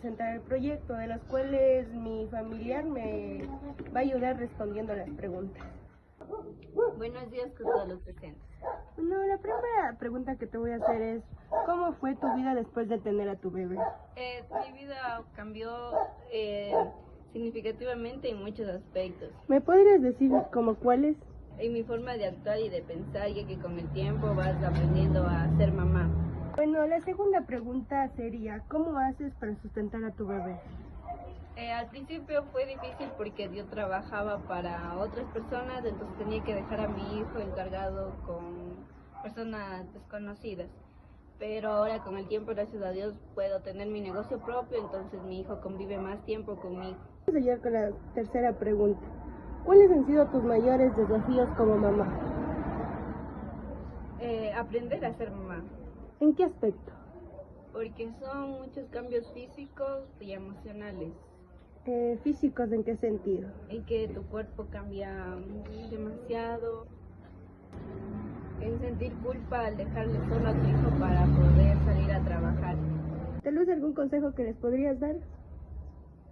presentar el proyecto, de los cuales mi familiar me va a ayudar respondiendo las preguntas. Buenos días con todos los presentes. Bueno, la primera pregunta que te voy a hacer es, ¿cómo fue tu vida después de tener a tu bebé? Mi vida cambió significativamente en muchos aspectos. ¿Me podrías decir como cuáles? En mi forma de actuar y de pensar, ya que con el tiempo vas aprendiendo a ser mamá. Bueno, la segunda pregunta sería, ¿cómo haces para sustentar a tu bebé? Al principio fue difícil porque yo trabajaba para otras personas, entonces tenía que dejar a mi hijo encargado con personas desconocidas. Pero ahora con el tiempo, gracias a Dios, puedo tener mi negocio propio, entonces mi hijo convive más tiempo conmigo. Vamos a llegar con la tercera pregunta. ¿Cuáles han sido tus mayores desafíos como mamá? Aprender a ser mamá, ¿En qué aspecto? porque son muchos cambios físicos y emocionales, ¿Físicos en qué sentido? en que tu cuerpo cambia demasiado, en sentir culpa al dejarle solo a tu hijo para poder salir a trabajar. ¿Tal vez algún consejo que les podrías dar?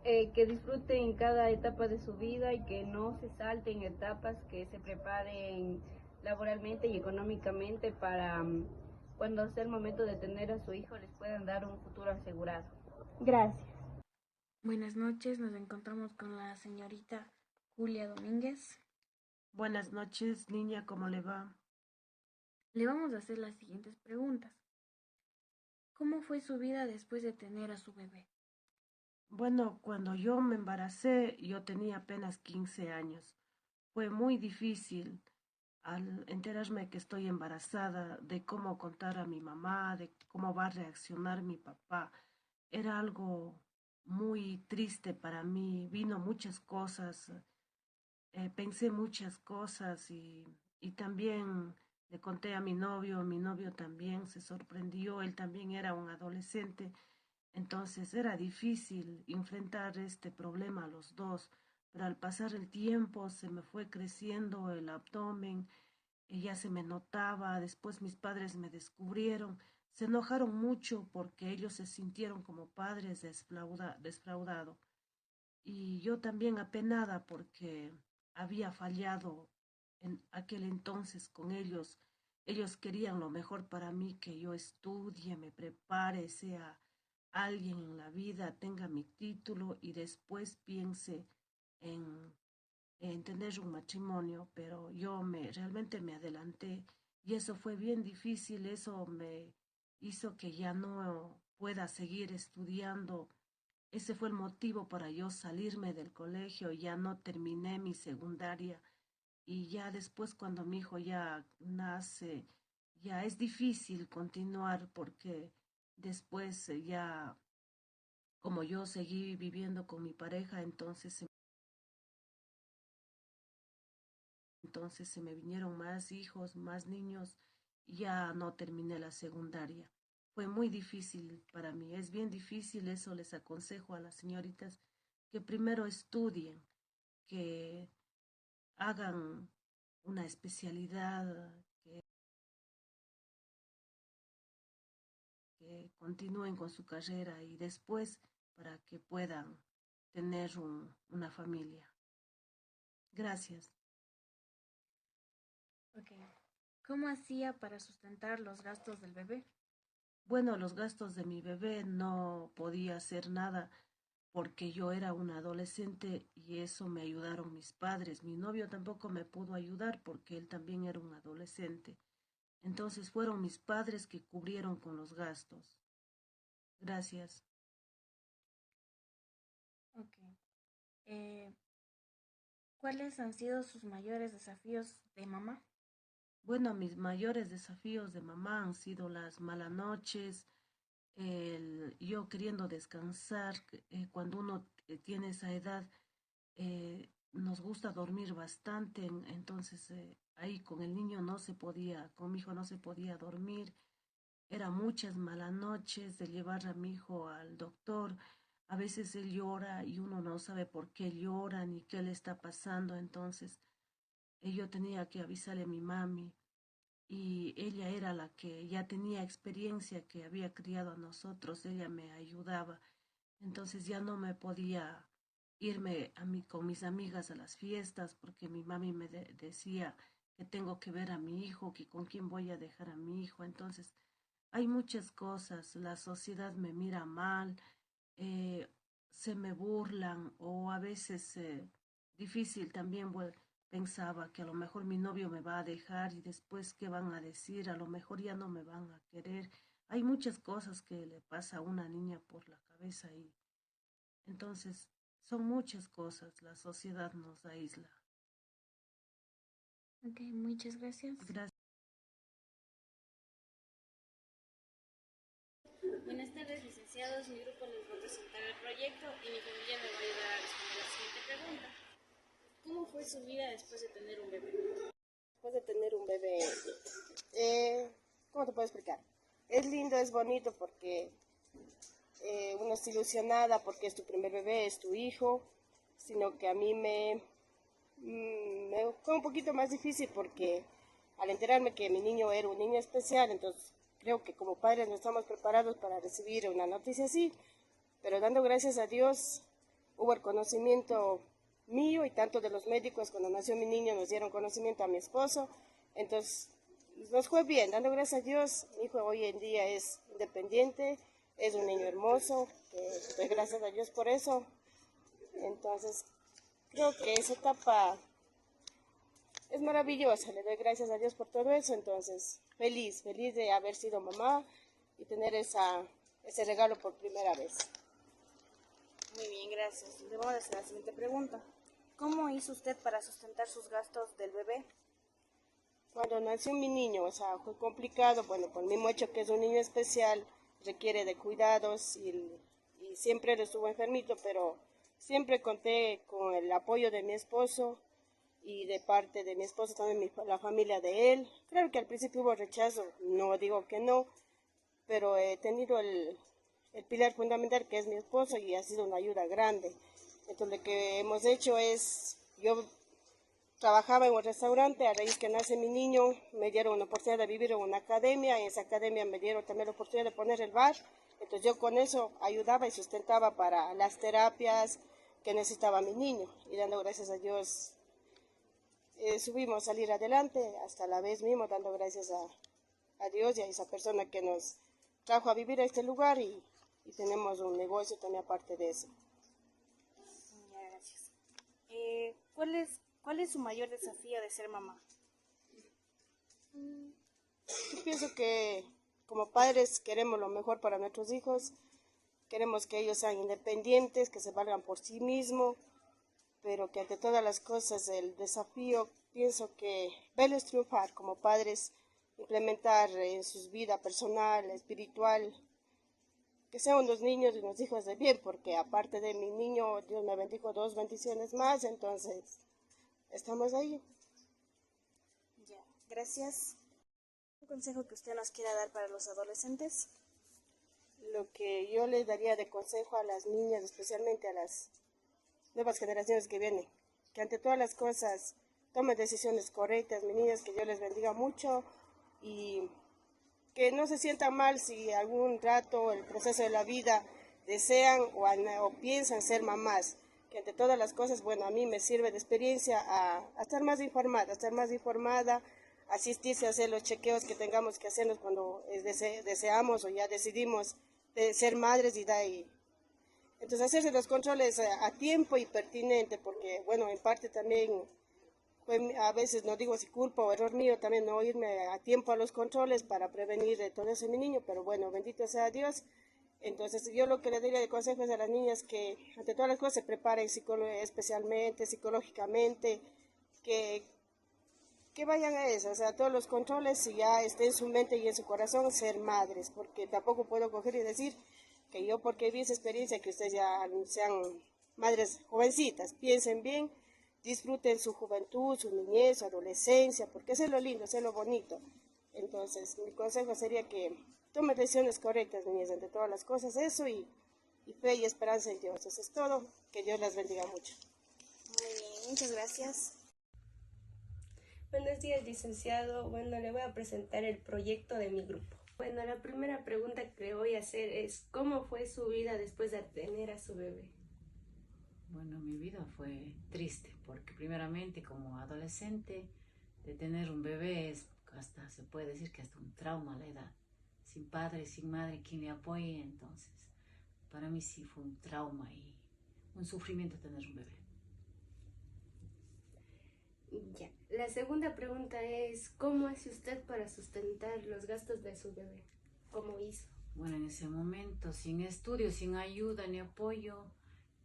Que disfruten cada etapa de su vida y que no se salten etapas, que se preparen laboralmente y económicamente para cuando sea el momento de tener a su hijo les puedan dar un futuro asegurado. Gracias. Buenas noches, nos encontramos con la señorita Julia Domínguez. Buenas noches, niña, ¿cómo le va? Le vamos a hacer las siguientes preguntas. ¿Cómo fue su vida después de tener a su bebé? Bueno, cuando yo me embaracé, yo tenía apenas 15 años. Fue muy difícil al enterarme que estoy embarazada, de cómo contar a mi mamá, de cómo va a reaccionar mi papá. Era algo muy triste para mí. Vino muchas cosas, pensé muchas cosas y también le conté a mi novio también se sorprendió, él también era un adolescente. Entonces era difícil enfrentar este problema a los dos, pero al pasar el tiempo se me fue creciendo el abdomen, y ya se me notaba, después mis padres me descubrieron, se enojaron mucho porque ellos se sintieron como padres defraudados y yo también apenada porque había fallado en aquel entonces con ellos. Ellos querían lo mejor para mí, que yo estudie, me prepare, sea alguien en la vida, tenga mi título y después piense en, en tener un matrimonio, pero yo realmente me adelanté y eso fue bien difícil, eso me hizo que ya no pueda seguir estudiando. Ese fue el motivo para yo salirme del colegio, ya no terminé mi secundaria y ya después cuando mi hijo ya nace, ya es difícil continuar porque después ya como yo seguí viviendo con mi pareja, entonces se me vinieron más hijos, más niños, y ya no terminé la secundaria. Fue muy difícil para mí, es bien difícil, eso les aconsejo a las señoritas que primero estudien, que hagan una especialidad, que continúen con su carrera y después para que puedan tener una familia. Gracias. Ok. ¿Cómo hacía para sustentar los gastos del bebé? Bueno, los gastos de mi bebé no podía hacer nada porque yo era una adolescente y eso me ayudaron mis padres. Mi novio tampoco me pudo ayudar porque él también era un adolescente. Entonces fueron mis padres que cubrieron con los gastos. Gracias. Ok. Eh, ¿Cuáles han sido sus mayores desafíos de mamá? Bueno, mis mayores desafíos de mamá han sido las malas noches, yo queriendo descansar, cuando uno tiene esa edad, nos gusta dormir bastante, entonces ahí con el niño no se podía, con mi hijo no se podía dormir, eran muchas malas noches de llevar a mi hijo al doctor, a veces él llora y uno no sabe por qué llora ni qué le está pasando, entonces yo tenía que avisarle a mi mami y ella era la que ya tenía experiencia, que había criado a nosotros, ella me ayudaba Entonces ya no me podía irme con mis amigas a las fiestas porque mi mami me decía que tengo que ver a mi hijo, que con quién voy a dejar a mi hijo. Entonces hay muchas cosas, la sociedad me mira mal, eh, se me burlan o a veces difícil también pensaba que a lo mejor mi novio me va a dejar y después qué van a decir, a lo mejor ya no me van a querer. Hay muchas cosas que le pasa a una niña por la cabeza y entonces son muchas cosas, la sociedad nos aísla. Ok, muchas gracias. Gracias. Buenas tardes, licenciados. Mi grupo les va a presentar el proyecto y mi familia me va a ayudar a responder la siguiente pregunta. ¿Cómo fue su vida después de tener un bebé? Después de tener un bebé, ¿cómo te puedo explicar? Es lindo, es bonito porque uno está ilusionada porque es tu primer bebé, es tu hijo, sino que a mí me fue un poquito más difícil porque al enterarme que mi niño era un niño especial, entonces creo que como padres no estamos preparados para recibir una noticia así, pero dando gracias a Dios hubo el conocimiento mío y tanto de los médicos cuando nació mi niño nos dieron conocimiento a mi esposo, entonces nos fue bien, dando gracias a Dios, mi hijo hoy en día es independiente, es un niño hermoso, que doy gracias a Dios por eso, entonces creo que esa etapa es maravillosa, le doy gracias a Dios por todo eso, entonces feliz de haber sido mamá y tener ese regalo por primera vez. Muy bien, gracias. Le vamos a hacer la siguiente pregunta. ¿Cómo hizo usted para sustentar sus gastos del bebé? Cuando nació mi niño, o sea, fue complicado, bueno, por el mismo hecho que es un niño especial, requiere de cuidados y siempre él estuvo enfermito, pero siempre conté con el apoyo de mi esposo y de parte de mi esposo también la familia de él. Claro que al principio hubo rechazo, no digo que no, pero he tenido el pilar fundamental que es mi esposo y ha sido una ayuda grande. Entonces lo que hemos hecho es, yo trabajaba en un restaurante, a raíz que nace mi niño me dieron una oportunidad de vivir en una academia, en esa academia me dieron también la oportunidad de poner el bar, entonces yo con eso ayudaba y sustentaba para las terapias que necesitaba mi niño y dando gracias a Dios subimos a salir adelante hasta la vez mismo, dando gracias a Dios y a esa persona que nos trajo a vivir a este lugar y tenemos un negocio también aparte de eso. Gracias. ¿Cuál es su mayor desafío de ser mamá? Yo pienso que como padres queremos lo mejor para nuestros hijos, queremos que ellos sean independientes, que se valgan por sí mismos, pero que ante todas las cosas el desafío pienso que verles triunfar como padres, implementar en sus vidas personal, espiritual, que sean unos niños y unos hijos de bien, porque aparte de mi niño, Dios me bendijo 2 bendiciones más, entonces estamos ahí. Ya, gracias. ¿Un consejo que usted nos quiera dar para los adolescentes? Lo que yo les daría de consejo a las niñas, especialmente a las nuevas generaciones que vienen, que ante todas las cosas tomen decisiones correctas, mis niñas, que Dios les bendiga mucho y que no se sientan mal si algún rato el proceso de la vida desean o piensan ser mamás, que ante todas las cosas, bueno, a mí me sirve de experiencia a estar más informada, asistirse a hacer los chequeos que tengamos que hacernos cuando deseamos o ya decidimos de ser madres entonces hacerse los controles a tiempo y pertinente, porque bueno, en parte también a veces no digo si culpa o error mío también no irme a tiempo a los controles para prevenir de todo eso en mi niño, pero bueno, bendito sea Dios. Entonces yo lo que le diría de consejo es a las niñas que ante todas las cosas se preparen especialmente, psicológicamente, que vayan a eso, o sea, todos los controles y ya esté en su mente y en su corazón ser madres, porque tampoco puedo coger y decir que yo porque vi esa experiencia que ustedes ya sean madres jovencitas, piensen bien, disfruten su juventud, su niñez, su adolescencia, porque eso es lo lindo, eso es lo bonito. Entonces, mi consejo sería que tomen decisiones correctas, niñas, ante todas las cosas, eso y fe y esperanza en Dios. Eso es todo, que Dios las bendiga mucho. Muy bien, muchas gracias. Buenos días, licenciado. Bueno, le voy a presentar el proyecto de mi grupo. Bueno, la primera pregunta que le voy a hacer es, ¿cómo fue su vida después de tener a su bebé? Bueno, mi vida fue triste porque primeramente como adolescente de tener un bebé es hasta, se puede decir que hasta un trauma a la edad. Sin padre, sin madre, quien le apoye, entonces para mí sí fue un trauma y un sufrimiento tener un bebé. Ya. La segunda pregunta es, ¿cómo hace usted para sustentar los gastos de su bebé? ¿Cómo hizo? Bueno, en ese momento, sin estudio, sin ayuda ni apoyo,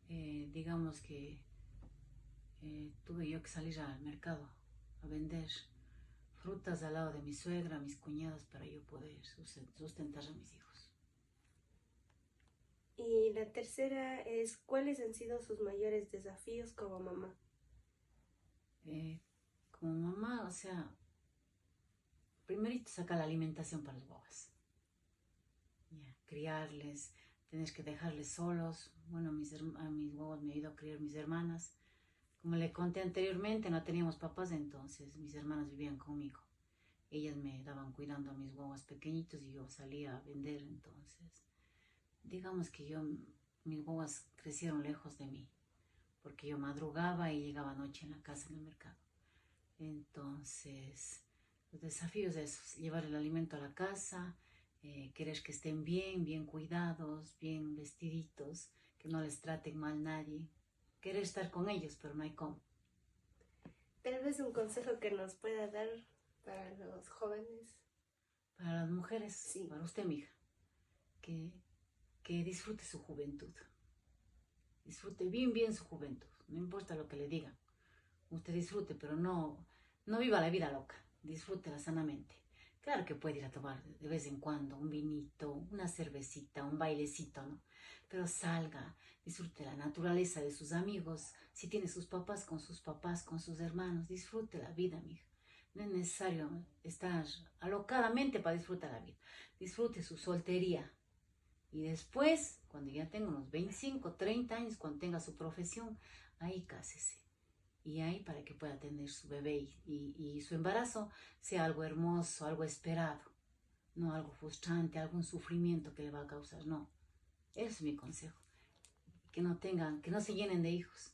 digamos que tuve yo que salir al mercado a vender frutas al lado de mi suegra, mis cuñadas, para yo poder sustentar a mis hijos. Y la tercera es, ¿cuáles han sido sus mayores desafíos como mamá? Como mamá, o sea, primerito sacar la alimentación para los guaguas. Ya, criarles, tener que dejarles solos. Bueno, a mis guaguas me he ido a criar mis hermanas. Como le conté anteriormente, no teníamos papás, entonces mis hermanas vivían conmigo. Ellas me daban cuidando a mis guaguas pequeñitos y yo salía a vender, entonces. Digamos que mis guaguas crecieron lejos de mí, porque yo madrugaba y llegaba noche en la casa en el mercado. Entonces, los desafíos es llevar el alimento a la casa, querer que estén bien, bien cuidados, bien vestiditos, que no les traten mal nadie. Querer estar con ellos, pero no hay cómo. Tal vez un consejo que nos pueda dar para los jóvenes. Para las mujeres, Sí. para usted, mija, que disfrute su juventud. Disfrute bien, bien su juventud. No importa lo que le digan. Usted disfrute, pero no viva la vida loca. Disfrútela sanamente. Claro que puede ir a tomar de vez en cuando un vinito, una cervecita, un bailecito, ¿no? Pero salga, disfrute la naturaleza de sus amigos. Si tiene sus papás, con sus hermanos. Disfrute la vida, mija. No es necesario estar alocadamente para disfrutar la vida. Disfrute su soltería. Y después, cuando ya tenga unos 25, 30 años, cuando tenga su profesión, ahí cásese. Y ahí para que pueda tener su bebé y su embarazo sea algo hermoso, algo esperado, no algo frustrante, algún sufrimiento que le va a causar, no. Ese es mi consejo. Que no se llenen de hijos.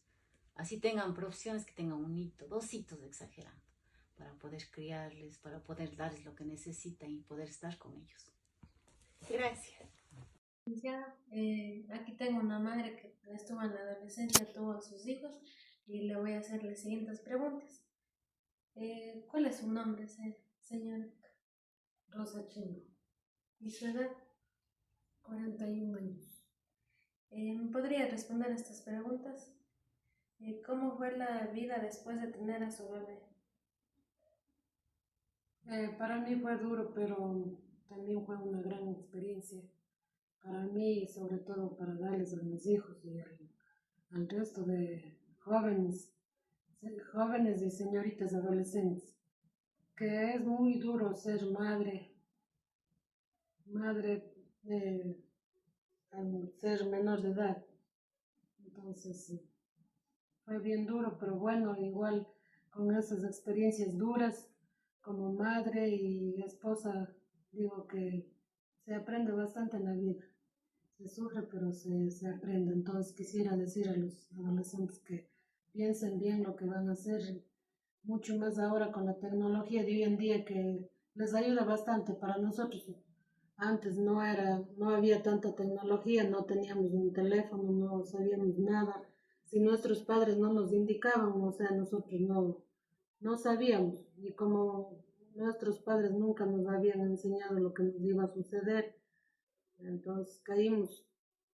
Así tengan profesiones, que tengan un hito, dos hitos exagerando, para poder criarles, para poder darles lo que necesitan y poder estar con ellos. Gracias. Aquí tengo una madre que estuvo en la adolescencia, tuvo a sus hijos y le voy a hacer las siguientes preguntas. ¿Cuál es su nombre, señora? Rosa Chingo, ¿Y su edad? 41 años. ¿Me podría responder a estas preguntas? ¿Cómo fue la vida después de tener a su bebé? Para mí fue duro, pero también fue una gran experiencia. Para mí, y sobre todo para darles a mis hijos y al resto de jóvenes y señoritas adolescentes, que es muy duro ser madre al ser menor de edad. Entonces, fue bien duro, pero bueno, igual con esas experiencias duras como madre y esposa, digo que se aprende bastante en la vida. Se sufre, pero se aprende. Entonces quisiera decir a los adolescentes que piensen bien lo que van a hacer, mucho más ahora con la tecnología de hoy en día que les ayuda bastante para nosotros. Antes no había tanta tecnología, no teníamos un teléfono, no sabíamos nada. Si nuestros padres no nos indicaban, o sea, nosotros no sabíamos. Y como nuestros padres nunca nos habían enseñado lo que nos iba a suceder, entonces caímos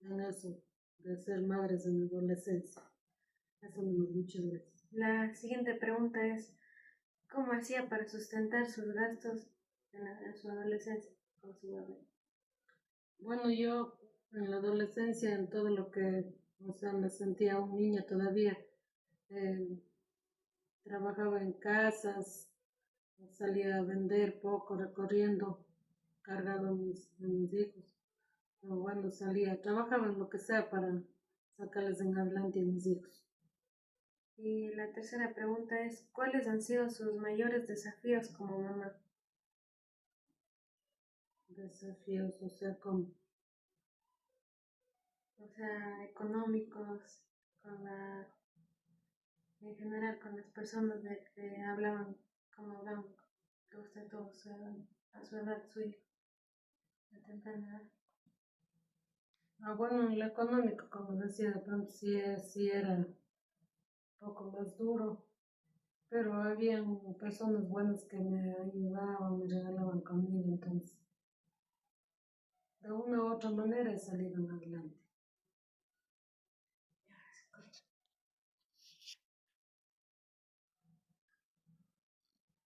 en eso de ser madres en la adolescencia. Eso nomás, muchas gracias. La siguiente pregunta es, ¿cómo hacía para sustentar sus gastos en su adolescencia con su bebé? Bueno, yo en la adolescencia, en todo lo que, o sea, me sentía un niña todavía. eh, Trabajaba en casas, salía a vender poco, recorriendo, cargado a mis hijos. Pero bueno, trabajaba en lo que sea para sacarles en adelante a mis hijos. Y la tercera pregunta es, ¿cuáles han sido sus mayores desafíos como mamá? desafíos, o sea, como O sea, económicos, con la, en general con las personas de que hablaban, como hablaban, que usted tuvo a su edad, su hijo, a temprana edad. bueno, en lo económico, como decía, de pronto sí era un poco más duro, pero habían personas buenas que me ayudaban, me regalaban comida, entonces de una u otra manera he salido adelante.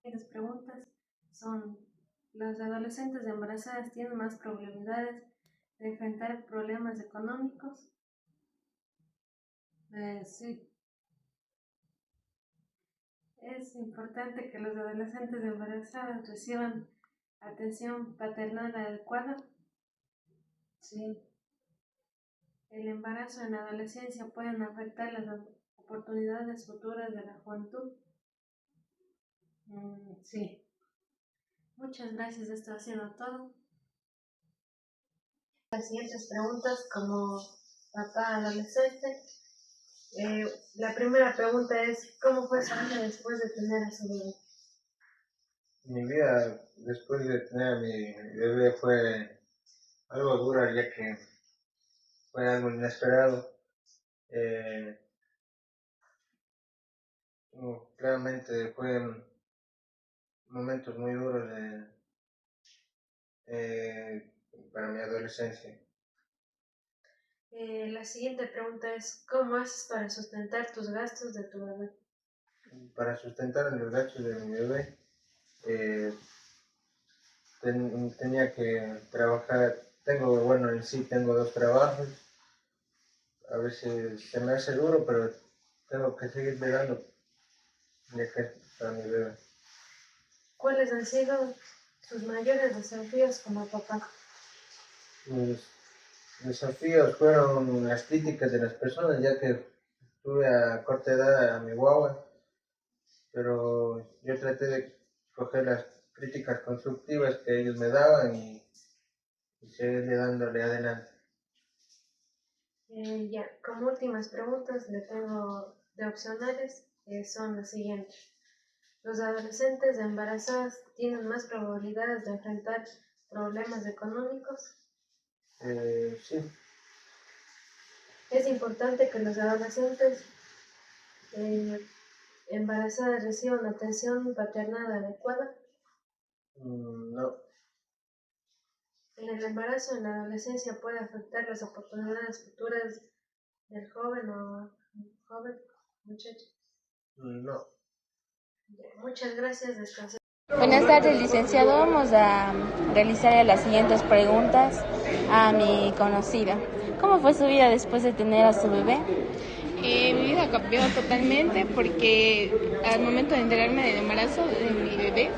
Las preguntas son, ¿las adolescentes embarazadas tienen más probabilidades de enfrentar problemas económicos? Sí, Es importante que los adolescentes embarazadas reciban atención paternal adecuada. sí, El embarazo en la adolescencia puede afectar las oportunidades futuras de la juventud. sí. Muchas gracias, esto ha sido todo. Las siguientes preguntas como papá adolescente. La primera pregunta es, ¿cómo fue su vida después de tener a su bebé? Mi vida después de tener a mi bebé fue algo dura, ya que fue algo inesperado. Claramente fue momentos muy duros para mi adolescencia. La siguiente pregunta es, ¿cómo haces para sustentar tus gastos de tu bebé? Para sustentar los gastos de mi bebé, tenía que trabajar. Tengo 2 trabajos. A veces se me hace duro, pero tengo que seguir dando ya que es para mi bebé. ¿Cuáles han sido sus mayores desafíos como papá? Mis desafíos fueron las críticas de las personas, ya que tuve a corta edad a mi guagua, pero yo traté de coger las críticas constructivas que ellos me daban y seguirle dándole adelante. Ya, como últimas preguntas le tengo de opcionales, son las siguientes. ¿Los adolescentes embarazadas tienen más probabilidades de enfrentar problemas económicos? Sí, ¿Es importante que los adolescentes embarazadas reciban atención paternal adecuada? no, ¿El embarazo en la adolescencia puede afectar las oportunidades futuras del joven o joven muchacho? no. Ya, muchas gracias, descanse. Buenas tardes, licenciado. Vamos a realizar las siguientes preguntas a mi conocida. ¿Cómo fue su vida después de tener a su bebé? Mi vida cambió totalmente porque al momento de enterarme del embarazo de mi bebé,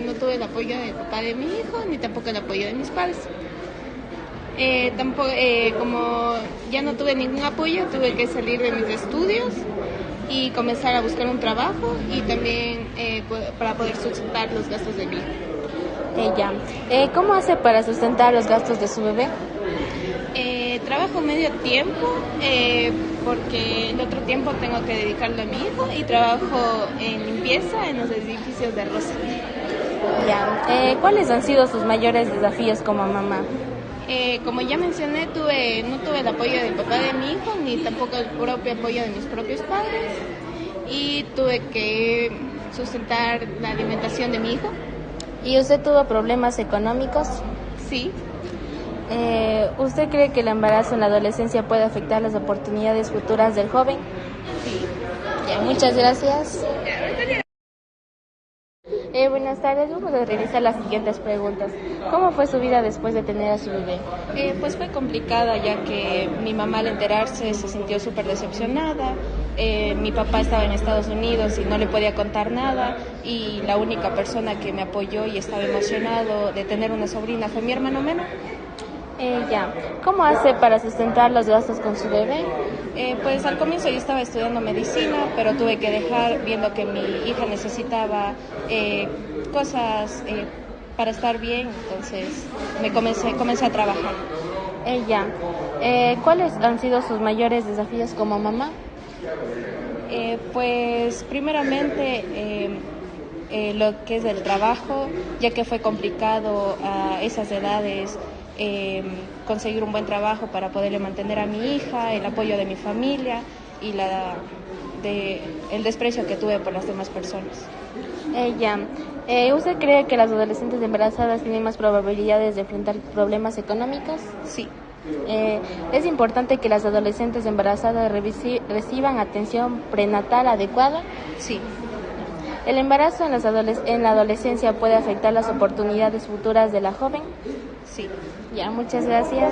no tuve el apoyo del papá de mi hijo ni tampoco el apoyo de mis padres. Como ya no tuve ningún apoyo, tuve que salir de mis estudios y comenzar a buscar un trabajo y también para poder sustentar los gastos de mi hijo. ¿Cómo hace para sustentar los gastos de su bebé? Trabajo medio tiempo porque el otro tiempo tengo que dedicarlo a mi hijo y trabajo en limpieza en los edificios de Rosa. ¿Cuáles han sido sus mayores desafíos como mamá? Como ya mencioné, no tuve el apoyo del papá de mi hijo ni tampoco el propio apoyo de mis propios padres y tuve que sustentar la alimentación de mi hijo. ¿Y usted tuvo problemas económicos? Sí. ¿Usted cree que el embarazo en la adolescencia puede afectar las oportunidades futuras del joven? Sí. Muchas gracias. Buenas tardes, vamos a realizar las siguientes preguntas. ¿Cómo fue su vida después de tener a su bebé? Pues fue complicada, ya que mi mamá al enterarse se sintió súper decepcionada. Mi papá estaba en Estados Unidos y no le podía contar nada, y la única persona que me apoyó y estaba emocionado de tener una sobrina fue mi hermano menor. ¿Cómo hace para sustentar los gastos con su bebé? Pues al comienzo yo estaba estudiando medicina, pero tuve que dejar viendo que mi hija necesitaba cosas para estar bien, entonces comencé a trabajar. Ella, ¿cuáles han sido sus mayores desafíos como mamá? Pues primeramente lo que es el trabajo, ya que fue complicado a esas edades conseguir un buen trabajo para poderle mantener a mi hija, el apoyo de mi familia y el desprecio que tuve por las demás personas. Ella, ¿usted cree que las adolescentes embarazadas tienen más probabilidades de enfrentar problemas económicos? Sí. ¿Es importante que las adolescentes embarazadas reciban atención prenatal adecuada? Sí. ¿El embarazo en la adolescencia puede afectar las oportunidades futuras de la joven? Sí. Ya, muchas gracias.